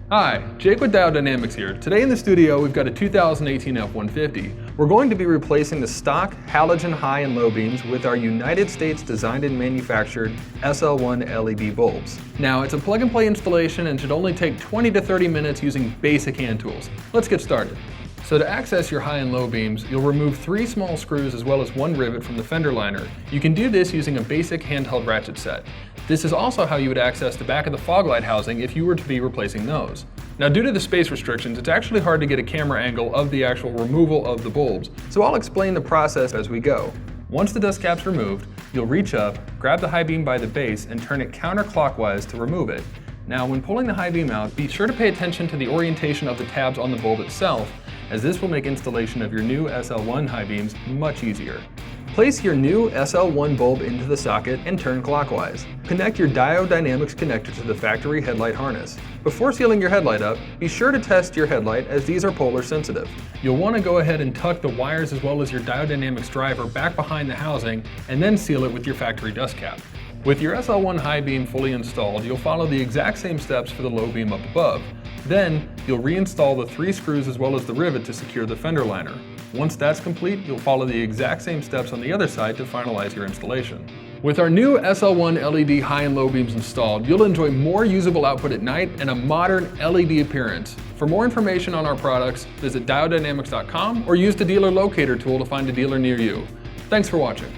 Hi, Jake with Diode Dynamics here. Today in the studio we've got a 2018 F-150. We're going to be replacing the stock halogen high and low beams with our United States designed and manufactured SL1 LED bulbs. Now it's a plug and play installation and should only take 20 to 30 minutes using basic hand tools. Let's get started. So to access your high and low beams, you'll remove 3 small screws as well as 1 rivet from the fender liner. You can do this using a basic handheld ratchet set. This is also how you would access the back of the fog light housing if you were to be replacing those. Now due to the space restrictions, it's actually hard to get a camera angle of the actual removal of the bulbs, so I'll explain the process as we go. Once the dust cap's removed, you'll reach up, grab the high beam by the base and turn it counterclockwise to remove it. Now when pulling the high beam out, be sure to pay attention to the orientation of the tabs on the bulb itself, as this will make installation of your new SL1 high beams much easier. Place your new SL1 bulb into the socket and turn clockwise. Connect your Diode Dynamics connector to the factory headlight harness. Before sealing your headlight up, be sure to test your headlight as these are polar sensitive. You'll want to go ahead and tuck the wires as well as your Diode Dynamics driver back behind the housing and then seal it with your factory dust cap. With your SL1 high beam fully installed, you'll follow the exact same steps for the low beam up above. Then, you'll reinstall the 3 screws as well as the rivet to secure the fender liner. Once that's complete, you'll follow the exact same steps on the other side to finalize your installation. With our new SL1 LED high and low beams installed, you'll enjoy more usable output at night and a modern LED appearance. For more information on our products, visit diodedynamics.com or use the dealer locator tool to find a dealer near you. Thanks for watching.